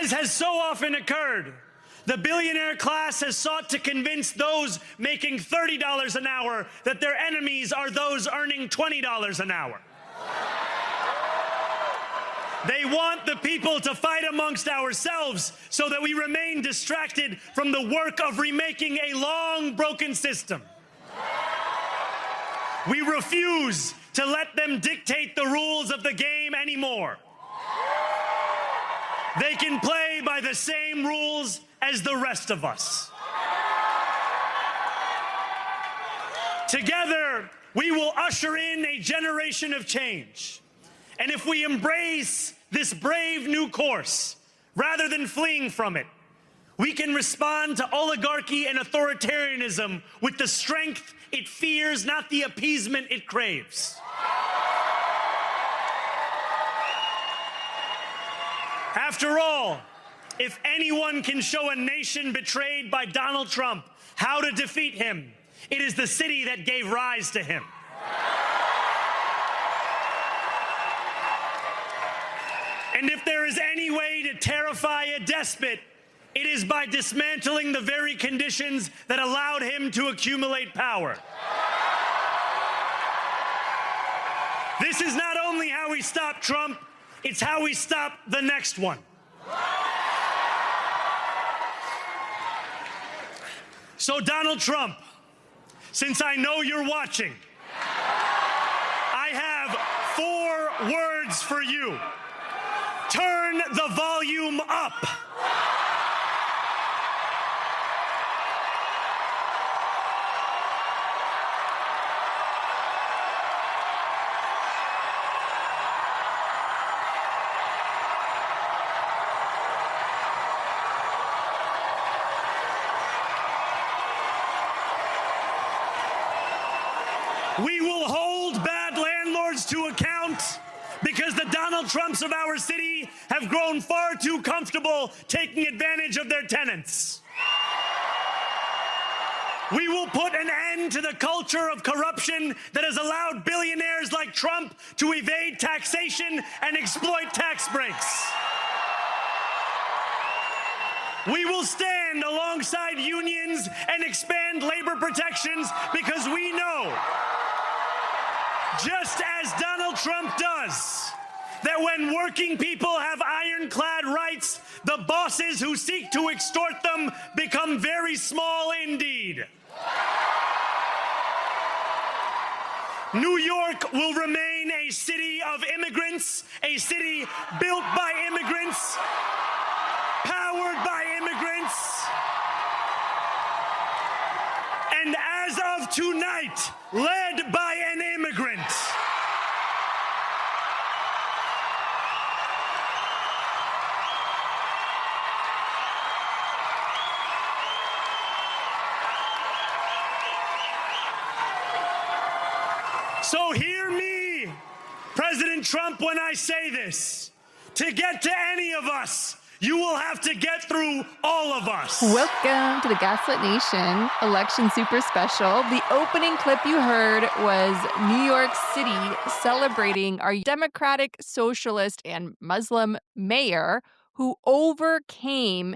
As has so often occurred, the billionaire class has sought to convince those making $30 an hour that their enemies are those earning $20 an hour. They want the people to fight amongst ourselves so that we remain distracted from the work of remaking a long broken system. We refuse to let them dictate the rules of the game anymore. They can play by the same rules as the rest of us. Together, we will usher in a generation of change. And if we embrace this brave new course, rather than fleeing from it, we can respond to oligarchy and authoritarianism with the strength it fears, not the appeasement it craves. After all, if anyone can show a nation betrayed by Donald Trump how to defeat him, it is the city that gave rise to him. And if there is any way to terrify a despot, it is by dismantling the very conditions that allowed him to accumulate power. This is not only how we stop Trump, it's how we stop the next one. So Donald Trump, since I know you're watching, I have 4 words for you. Turn the volume up. We will hold bad landlords to account because the Donald Trumps of our city have grown far too comfortable taking advantage of their tenants. We will put an end to the culture of corruption that has allowed billionaires like Trump to evade taxation and exploit tax breaks. We will stand alongside unions and expand labor protections because we know, just as Donald Trump does, that when working people have ironclad rights, the bosses who seek to extort them become very small indeed. New York will remain a city of immigrants, a city built by immigrants, powered by immigrants, and as of tonight, led by an immigrant. So hear me, President Trump, when I say this. To get to any of us, you will have to get through all of us. Welcome to the Gaslit Nation election super special. The opening clip you heard was New York City celebrating our Democratic, Socialist, and Muslim mayor who overcame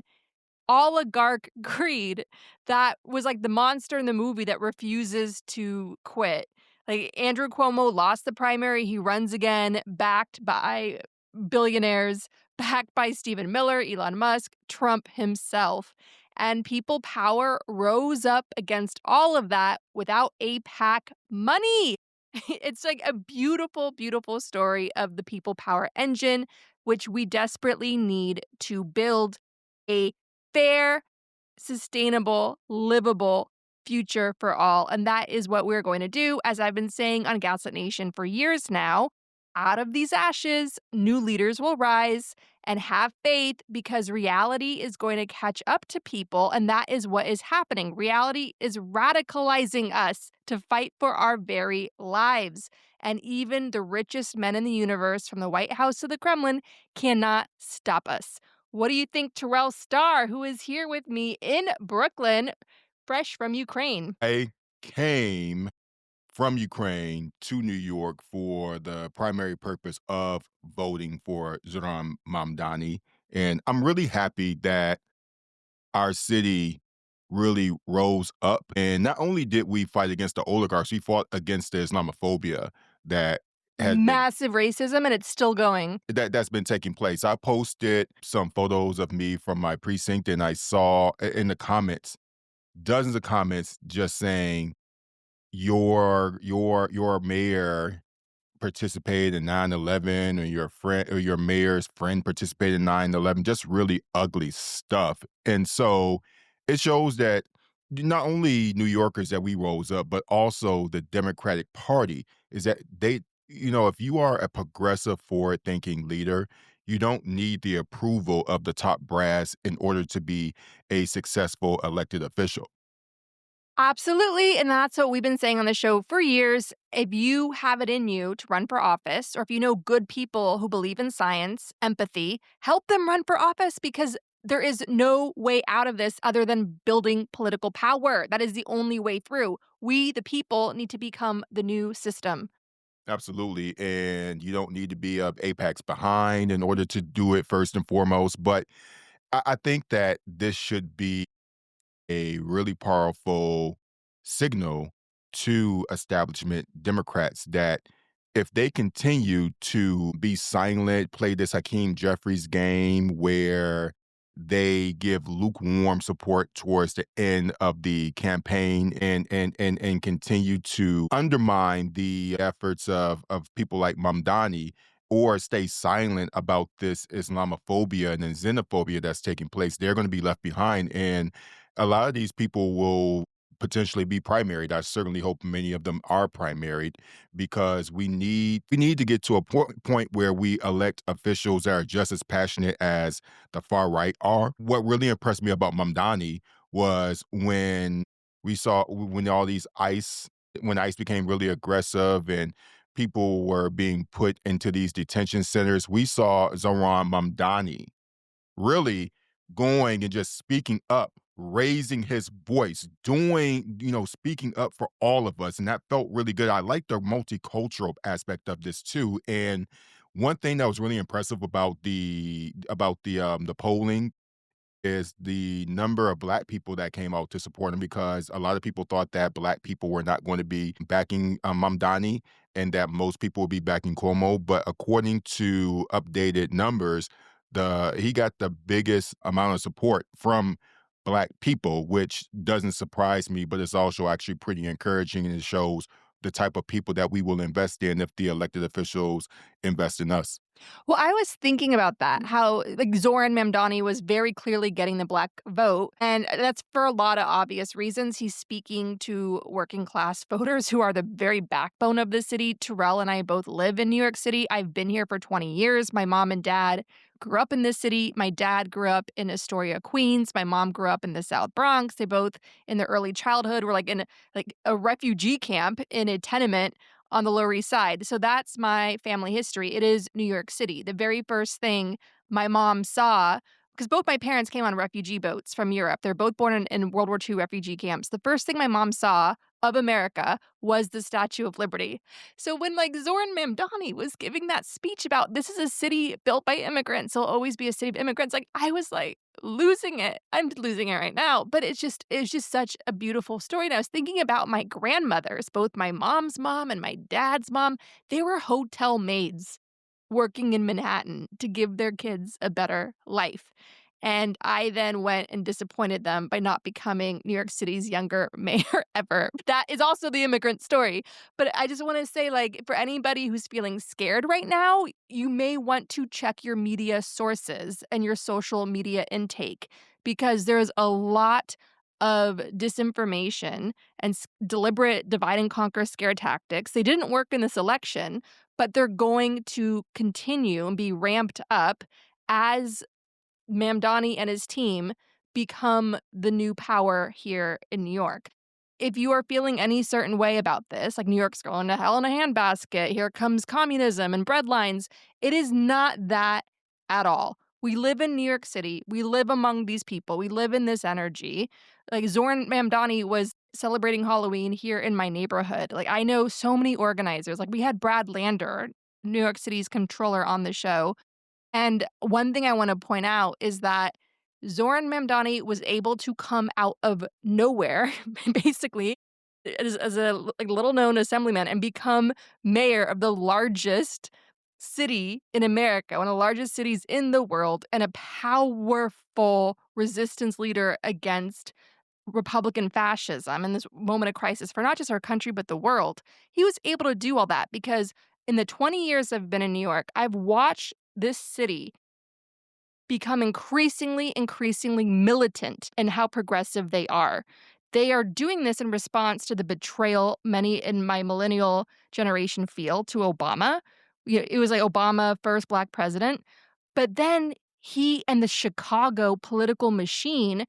oligarch greed that was like the monster in the movie that refuses to quit. Like Andrew Cuomo lost the primary. He runs again, backed by billionaires, backed by Stephen Miller, Elon Musk, Trump himself. And people power rose up against all of that without AIPAC money. It's like a beautiful, beautiful story of the people power engine, which we desperately need to build a fair, sustainable, livable future for all. And that is what we're going to do, as I've been saying on Gaslit Nation for years now. Out of these ashes, new leaders will rise, and have faith, because reality is going to catch up to people. And that is what is happening. Reality is radicalizing us to fight for our very lives. And even the richest men in the universe, from the White House to the Kremlin, cannot stop us. What do you think, Terrell Starr, who is here with me in Brooklyn, fresh from Ukraine? I came from Ukraine to New York for the primary purpose of voting for Zohran Mamdani And I'm really happy that our city really rose up. And not only did we fight against the oligarchs, we fought against the Islamophobia that has been Massive racism, and it's still going. that's been taking place. I posted some photos of me from my precinct, and I saw in the comments dozens of comments just saying your mayor participated in 9/11, or your friend or your mayor's friend participated in 9/11, just really ugly stuff. And so it shows that not only New Yorkers that we rose up, but also the Democratic Party is that if you are a progressive, forward thinking leader, you don't need the approval of the top brass in order to be a successful elected official. Absolutely. And that's what we've been saying on the show for years. If you have it in you to run for office, or if you know good people who believe in science, empathy, help them run for office, because there is no way out of this other than building political power. That is the only way through. We, the people, need to become the new system. Absolutely. And you don't need to be a apex behind in order to do it first and foremost. But I think that this should be a really powerful signal to establishment Democrats that if they continue to be silent, play this Hakeem Jeffries game where they give lukewarm support towards the end of the campaign, and continue to undermine the efforts of people like Mamdani, or stay silent about this Islamophobia and then xenophobia that's taking place, they're going to be left behind. And a lot of these people will potentially be primaried. I certainly hope many of them are primaried, because we need to get to a point where we elect officials that are just as passionate as the far right are. What really impressed me about Mamdani was when all these ICE became really aggressive and people were being put into these detention centers. We saw Zohran Mamdani really going and just speaking up, raising his voice, speaking up for all of us. And that felt really good. I like the multicultural aspect of this too. And one thing that was really impressive about the polling is the number of Black people that came out to support him, because a lot of people thought that Black people were not going to be backing Mamdani, and that most people would be backing Cuomo. But according to updated numbers, he got the biggest amount of support from Black people, which doesn't surprise me, but it's also actually pretty encouraging, and it shows the type of people that we will invest in if the elected officials invest in us. Well, I was thinking about that, how like Zoran Mamdani was very clearly getting the Black vote. And that's for a lot of obvious reasons. He's speaking to working class voters who are the very backbone of the city. Terrell and I both live in New York City. I've been here for 20 years. My mom and dad grew up in this city. My dad grew up in Astoria, Queens. My mom grew up in the South Bronx. They both, in their early childhood, were like in a refugee camp in a tenement on the Lower East Side. So that's my family history. It is New York City. The very first thing my mom saw, because both my parents came on refugee boats from Europe. They're both born in World War II refugee camps. The first thing my mom saw of America was the Statue of Liberty. So when like Zoran Mamdani was giving that speech about this is a city built by immigrants, it'll always be a city of immigrants, like I was like losing it. I'm losing it right now. But it's just such a beautiful story. And I was thinking about my grandmothers, both my mom's mom and my dad's mom. They were hotel maids working in Manhattan to give their kids a better life. And I then went and disappointed them by not becoming New York City's younger mayor ever. That is also the immigrant story. But I just want to say, like, for anybody who's feeling scared right now, you may want to check your media sources and your social media intake, because there's a lot of disinformation and deliberate divide and conquer scare tactics. They didn't work in this election, but they're going to continue and be ramped up as Mamdani and his team become the new power here in New York. If you are feeling any certain way about this, like New York's going to hell in a handbasket, here comes communism and breadlines, it is not that at all. We live in New York City. We live among these people. We live in this energy. Like Zoran Mamdani was celebrating Halloween here in my neighborhood. Like I know so many organizers. Like we had Brad Lander, New York City's controller, on the show, And one thing I want to point out is that Zohran Mamdani was able to come out of nowhere, basically, as a like little known assemblyman and become mayor of the largest city in America, one of the largest cities in the world, and a powerful resistance leader against Republican fascism in this moment of crisis for not just our country, but the world. He was able to do all that because in the 20 years I've been in New York, I've watched this city become increasingly militant in how progressive they are. They are doing this in response to the betrayal many in my millennial generation feel to Obama. It was like Obama, first black president. But then he and the Chicago political machine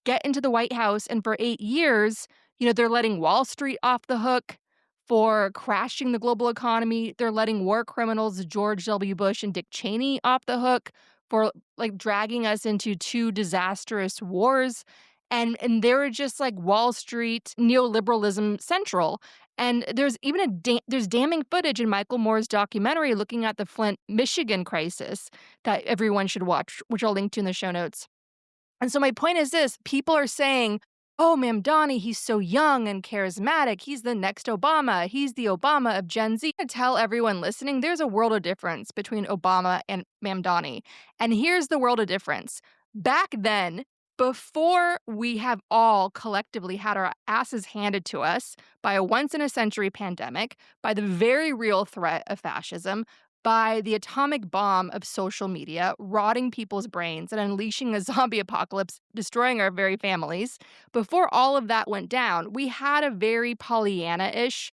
get into the White House, and for 8 years, they're letting Wall Street off the hook for crashing the global economy. They're letting war criminals George W. Bush and Dick Cheney off the hook for like dragging us into two disastrous wars. And they were just like Wall Street neoliberalism central. And there's even there's damning footage in Michael Moore's documentary looking at the Flint, Michigan crisis that everyone should watch, which I'll link to in the show notes. And so my point is this, people are saying, oh, Mamdani, he's so young and charismatic. He's the next Obama. He's the Obama of Gen Z. To tell everyone listening, there's a world of difference between Obama and Mamdani. And here's the world of difference. Back then, before we have all collectively had our asses handed to us by a once-in-a-century pandemic, by the very real threat of fascism, by the atomic bomb of social media, rotting people's brains and unleashing a zombie apocalypse, destroying our very families. Before all of that went down, we had a very Pollyanna-ish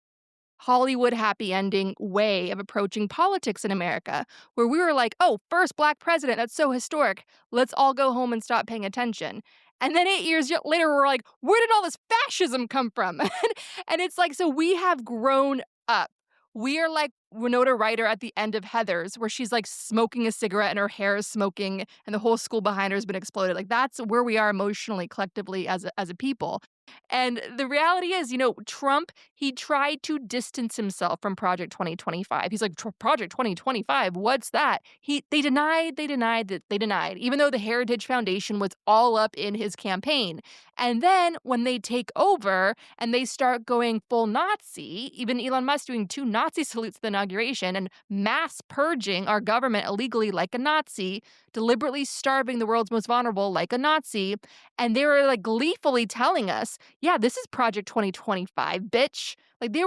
Hollywood happy ending way of approaching politics in America, where we were like, oh, first black president, that's so historic. Let's all go home and stop paying attention. And then 8 years later, we're like, where did all this fascism come from? And it's like, so we have grown up. We are like Winona Ryder at the end of Heathers, where she's like smoking a cigarette and her hair is smoking and the whole school behind her has been exploded. Like that's where we are emotionally, collectively as a people. And the reality is, Trump, he tried to distance himself from Project 2025. He's like, Project 2025, what's that? They denied, even though the Heritage Foundation was all up in his campaign. And then when they take over and they start going full Nazi, even Elon Musk doing 2 Nazi salutes at the inauguration and mass purging our government illegally like a Nazi, deliberately starving the world's most vulnerable like a Nazi. And they were like gleefully telling us, yeah, this is Project 2025, bitch. Like they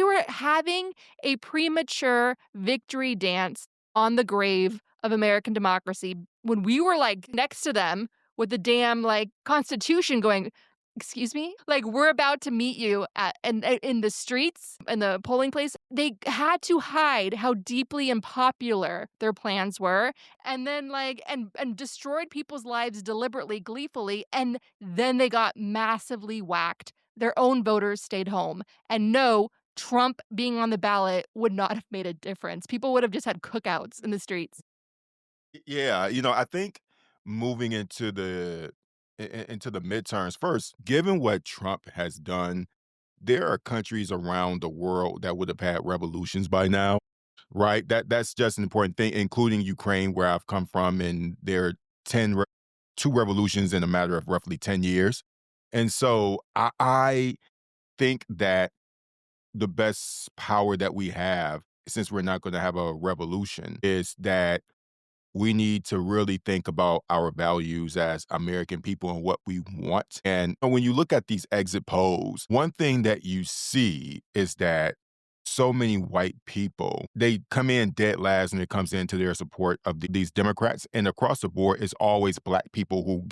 were having a premature victory dance on the grave of American democracy when we were like next to them with the damn like Constitution going, excuse me? Like we're about to meet you in the streets, in the polling place. They had to hide how deeply unpopular their plans were and then and destroyed people's lives deliberately, gleefully, and then they got massively whacked. Their own voters stayed home. And no, Trump being on the ballot would not have made a difference. People would have just had cookouts in the streets. Yeah, I think moving into the midterms first, given what Trump has done, there are countries around the world that would have had revolutions by now, right? That's just an important thing, including Ukraine, where I've come from, and there are 10 re- 2 revolutions in a matter of roughly 10 years. And so I think that the best power that we have, since we're not going to have a revolution, is that we need to really think about our values as American people and what we want. And when you look at these exit polls, one thing that you see is that so many white people, they come in dead last when it comes into their support of these Democrats. And across the board, it's always black people who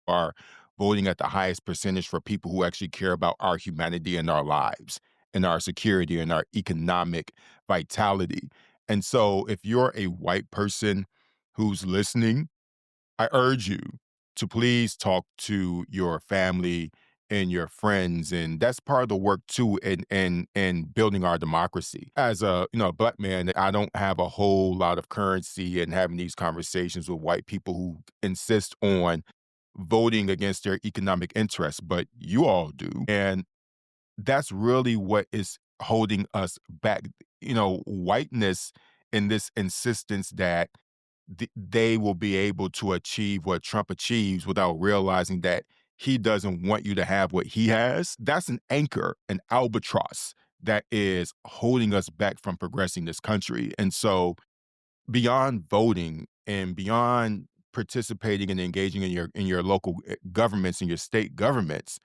are voting at the highest percentage for people who actually care about our humanity and our lives and our security and our economic vitality. And so if you're a white person who's listening, I urge you to please talk to your family and your friends, and that's part of the work too in building our democracy. As a black man, I don't have a whole lot of currency in having these conversations with white people who insist on voting against their economic interests, but you all do. And that's really what is holding us back. Whiteness and this insistence that they will be able to achieve what Trump achieves without realizing that he doesn't want you to have what he has. That's an anchor, an albatross that is holding us back from progressing this country. And so beyond voting and beyond participating and engaging in your local governments and your state governments,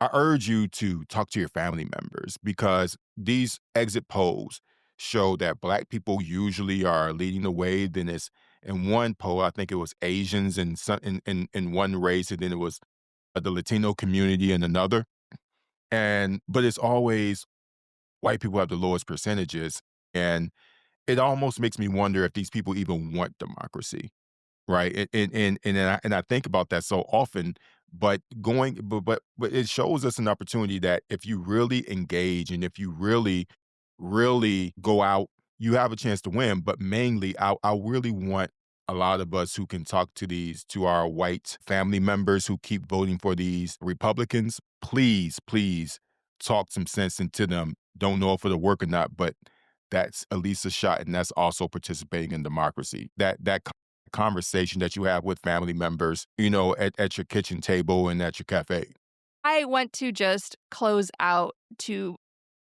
I urge you to talk to your family members because these exit polls show that Black people usually are leading the way. Then it's in one poll, I think it was Asians in some in one race, and then it was the Latino community in another. And but it's always white people have the lowest percentages, and it almost makes me wonder if these people even want democracy. Right, and I think about that so often, but but it shows us an opportunity that if you really engage and if you really go out, you have a chance to win. But mainly, I really want a lot of us who can talk to our white family members who keep voting for these Republicans. Please talk some sense into them. Don't know if it'll work or not, but that's at least a shot, and that's also participating in democracy. That conversation that you have with family members, at your kitchen table and at your cafe. I want to just close out to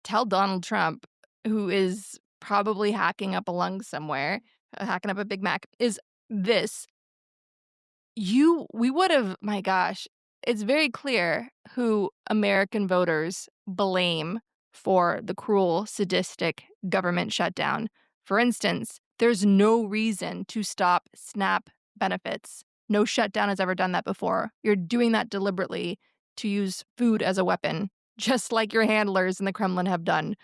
tell Donald Trump, who is probably hacking up a lung somewhere, hacking up a Big Mac, is this. We would have, my gosh, it's very clear who American voters blame for the cruel, sadistic government shutdown. For instance, there's no reason to stop SNAP benefits. No shutdown has ever done that before. You're doing that deliberately to use food as a weapon, just like your handlers in the Kremlin have done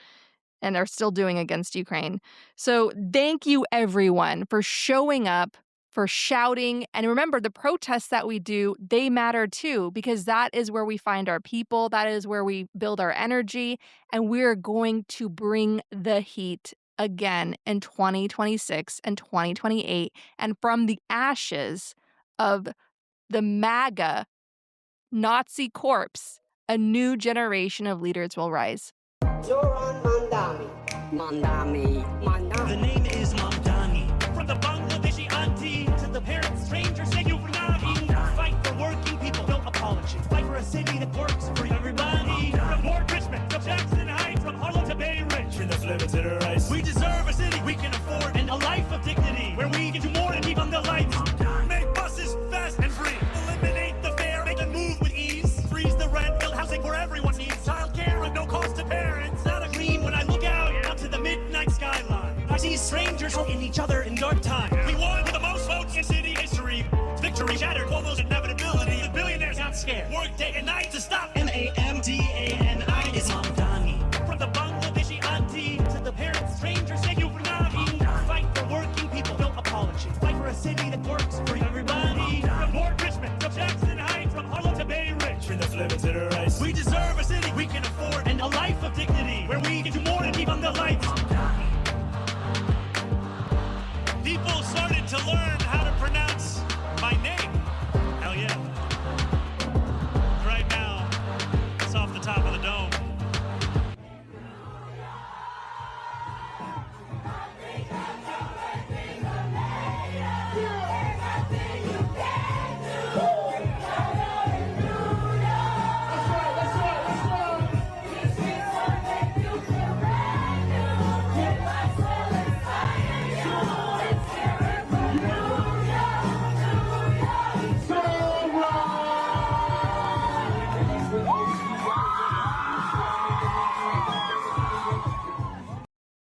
and are still doing against Ukraine. So thank you, everyone, for showing up, for shouting. And remember, the protests that we do, they matter too, because that is where we find our people. That is where we build our energy. And we're going to bring the heat again in 2026 and 2028. And from the ashes of the MAGA Nazi corpse, a new generation of leaders will rise. Zohran Mamdani. The name is Mamdani. From the Bangladeshi auntie to the parent strangers, thank you for nodding. Fight for working people, no apology. Fight for a city that works for everybody. From Port Richmond to Jackson Heights, from Harlem to Bay Ridge. In the flavor to the rice. We deserve a city we can afford and a life of dignity where we can do more than keep on the lights. Make buses fast and free. Eliminate the fare, make them move with ease. Freeze the rent, build housing for everyone needs. Childcare at no cost to parents. Not a green when I look out to the midnight skyline. I see strangers in each other in dark times. We won with the most votes in city history. Victory shattered Cuomo's inevitability. The billionaires not scared. Work day and night to stop Mamdani is Mamdani. From the Bangladeshi auntie to the parent strangers, thank you for nodding. Fight for working people, no apology. Fight for a city that works for everybody. From Port Richmond to Jackson Heights, from Harlem to Bay Ridge. In the flavor to the rice. We deserve a city we can afford and a life of dignity where we can do